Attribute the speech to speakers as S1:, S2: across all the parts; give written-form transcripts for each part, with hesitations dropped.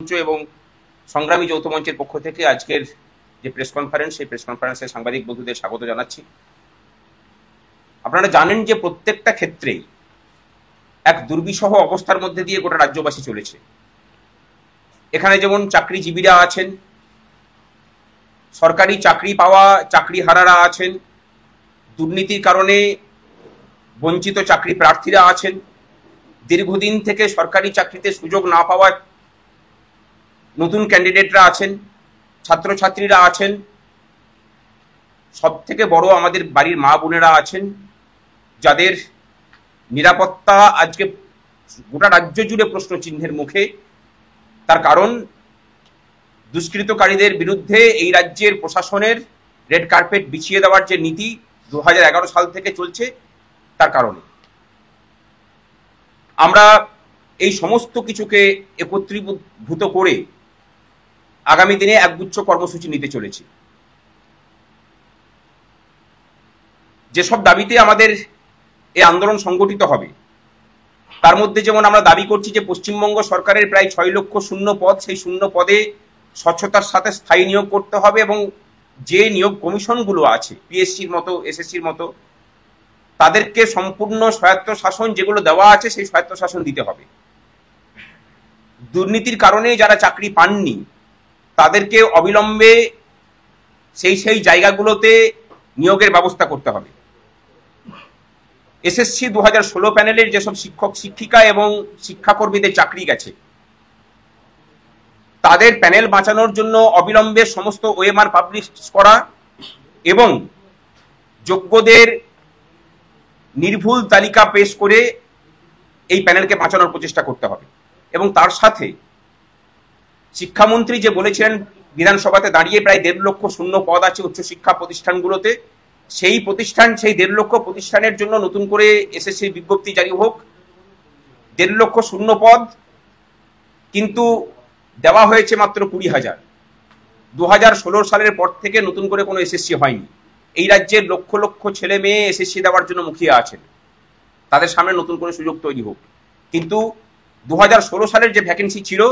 S1: মঞ্চ এবং সংগ্রামী যৌথ মঞ্চের পক্ষ থেকে আজকের যে প্রেস কনফারেন্স, সেই প্রেস কনফারেন্সে সাংবাদিক বন্ধুদের স্বাগত জানাচ্ছি। আপনারা জানেন যে প্রত্যেকটা ক্ষেত্রেই এক দুর্বিষহ অবস্থার মধ্যে দিয়ে গোটা রাজ্যবাসী চলেছে। এখানে যেমন চাকরিজীবীরা আছেন, সরকারি চাকরি পাওয়া চাকরিহারারা আছেন, দুর্নীতির কারণে বঞ্চিত চাকরি প্রার্থীরা আছেন, দীর্ঘদিন থেকে সরকারি চাকরিতে সুযোগ না পাওয়া নতুন ক্যান্ডিডেটরা আছেন, ছাত্রছাত্রীরা আছেন, সব থেকে বড় আমাদের বাড়ির মা বোনেরা আছেন, যাদের নিরাপত্তা আজকে গোটা রাজ্য জুড়ে প্রশ্ন চিহ্নের মুখে। তার কারণ দুষ্কৃতকারীদের বিরুদ্ধে এই রাজ্যের প্রশাসনের রেড কার্পেট বিছিয়ে দেওয়ার যে নীতি 2011 সাল থেকে চলছে, তার কারণে আমরা এই সমস্ত কিছুকে একত্রীভূত করে আগামী দিনে একগুচ্ছ কর্মসূচি নিতে চলেছি। যেসব দাবিতে আমাদের এই আন্দোলন সংগঠিত হবে, তার মধ্যে যেমন আমরা দাবি করছি যে পশ্চিমবঙ্গ সরকারের প্রায় 6 লক্ষ শূন্য পদ, সেই শূন্য পদে স্বচ্ছতার সাথে স্থায়ী নিয়োগ করতে হবে এবং যে নিয়োগ কমিশনগুলো আছে পিএসসির মতো, এসএসসির মতো, তাদেরকে সম্পূর্ণ স্বায়ত্ত শাসন যেগুলো দেওয়া আছে সেই স্বায়ত্ত শাসন দিতে হবে। দুর্নীতির কারণে যারা চাকরি পাননি তাদেরকে অবিলম্বে সেই জায়গাগুলোতে নিয়োগের ব্যবস্থা করতে হবে। এসএসসি 2016 প্যানেলের যেসব শিক্ষক শিক্ষিকা এবং শিক্ষাকর্মীদের চাকরি গেছে, তাদের প্যানেল বাঁচানোর জন্য অবিলম্বে সমস্ত ওএমআর পাবলিশ করা এবং যোগ্যদের নির্ভুল তালিকা পেশ করে এই প্যানেলকে বাঁচানোর প্রচেষ্টা করতে হবে। এবং তার সাথে শিক্ষামন্ত্রী যে বলেছিলেন বিধানসভাতে দাঁড়িয়ে প্রায় 1.5 লক্ষ শূন্য পদ আছে উচ্চশিক্ষা প্রতিষ্ঠানগুলোতে, সেই 1.5 লক্ষ প্রতিষ্ঠানের জন্য নতুন করে এসএসসির বিজ্ঞপ্তি জারি হোক। 1.5 লক্ষ শূন্য পদ কিন্তু দেওয়া হয়েছে মাত্র 20,000। 2016 সালের পর থেকে নতুন করে কোনো এসএসসি হয়নি। এই রাজ্যের লক্ষ লক্ষ ছেলে মেয়ে এসএসসি দেওয়ার জন্য মুখিয়ে আছেন, তাদের সামনে নতুন করে সুযোগ তৈরি হোক। কিন্তু 2016 সালের যে ভ্যাকেন্সি ছিল,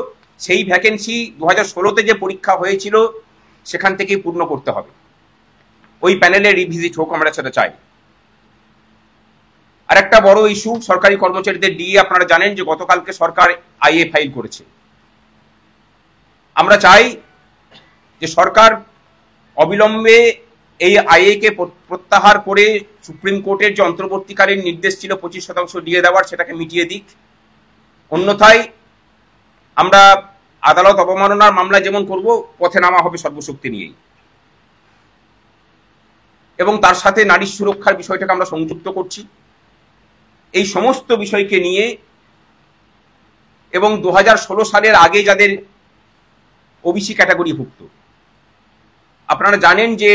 S1: সেই ভ্যাকেন্সি 2016-তে যে পরীক্ষা হয়েছিল সেখান থেকেই পূর্ণ করতে হবে। ওই প্যানেলে রিভিজিট হোক, আমরা সেটা চাই। আর একটা বড় ইস্যু সরকারি কর্মচারীদের ডিএ। আপনারা জানেন যে গতকালকে সরকার আইএ ফাইল করেছে। আমরা চাই যে সরকার অবিলম্বে এই আইএ কে প্রত্যাহার করে সুপ্রিম কোর্টের যে অন্তর্বর্তীকালীন নির্দেশ ছিল 25% ডিএ দেওয়ার, সেটাকে মিটিয়ে দিক। অন্যথায় আমরা আদালত অবমাননার মামলা যেমন করব, পথে নামা হবে সর্বশক্তি নিয়েই। এবং তার সাথে নারী সুরক্ষার বিষয়টাকে আমরা সংযুক্ত করছি। এই সমস্ত বিষয়কে নিয়ে এবং 2016 সালের আগে যাদের ওবিসি ক্যাটাগরিভুক্ত, আপনারা জানেন যে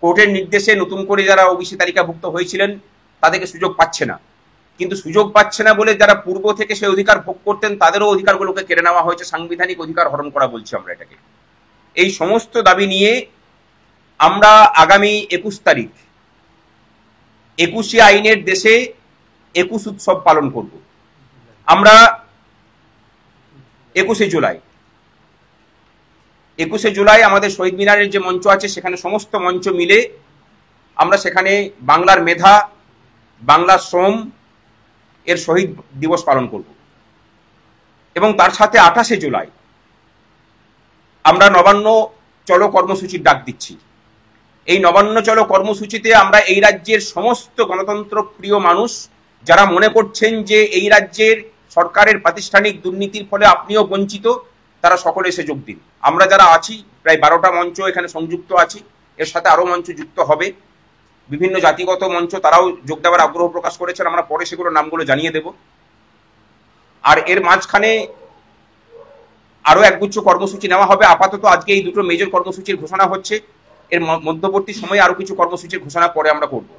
S1: কোর্টের নির্দেশে নতুন করে যারা ওবিসি তালিকাভুক্ত হয়েছিলেন তাদেরকে সুযোগ পাচ্ছে না। কিন্তু সুযোগ পাচ্ছে না বলে যারা পূর্ব থেকে সেই অধিকার ভোগ করতেন তাদেরও অধিকারগুলোকে কেড়ে নেওয়া হয়েছে। সাংবিধানিক অধিকার হরণ করা বলছি আমরা এটাকে। এই সমস্ত দাবি নিয়ে আমরা আগামী 21 তারিখ 21শে আইনের দেশে 21 উৎসব পালন করব। আমরা 21শে জুলাই আমাদের শহীদ মিনারের যে মঞ্চ আছে, সেখানে সমস্ত মঞ্চ মিলে আমরা সেখানে বাংলার মেধা, বাংলার শ্রম এর শহীদ দিবস পালন করব। এবং তার সাথে 28শে জুলাই আমরা নবান্ন চলো কর্মসূচির ডাক দিচ্ছি। এই নবান্ন চলো কর্মসূচিতে আমরা এই রাজ্যের সমস্ত গণতন্ত্র প্রিয় মানুষ যারা মনে করছেন যে এই রাজ্যের সরকারের প্রাতিষ্ঠানিক দুর্নীতির ফলে আপনিও বঞ্চিত, তারা সকলে এসে যোগ দিন। আমরা যারা আছি প্রায় 12টা মঞ্চ এখানে সংযুক্ত আছি, এর সাথে আরো মঞ্চ যুক্ত হবে। বিভিন্ন জাতিগত মঞ্চ তারাও যোগ দেওয়ার আগ্রহ প্রকাশ করেছেন, আমরা পরে সেগুলো নামগুলো জানিয়ে দেব। আর এর মাঝখানে আরো একগুচ্ছ কর্মসূচি নেওয়া হবে। আপাতত আজকে এই দুটো মেজর কর্মসূচির ঘোষণা হচ্ছে, এর মধ্যবর্তী সময়ে আরো কিছু কর্মসূচির ঘোষণা পরে আমরা করব।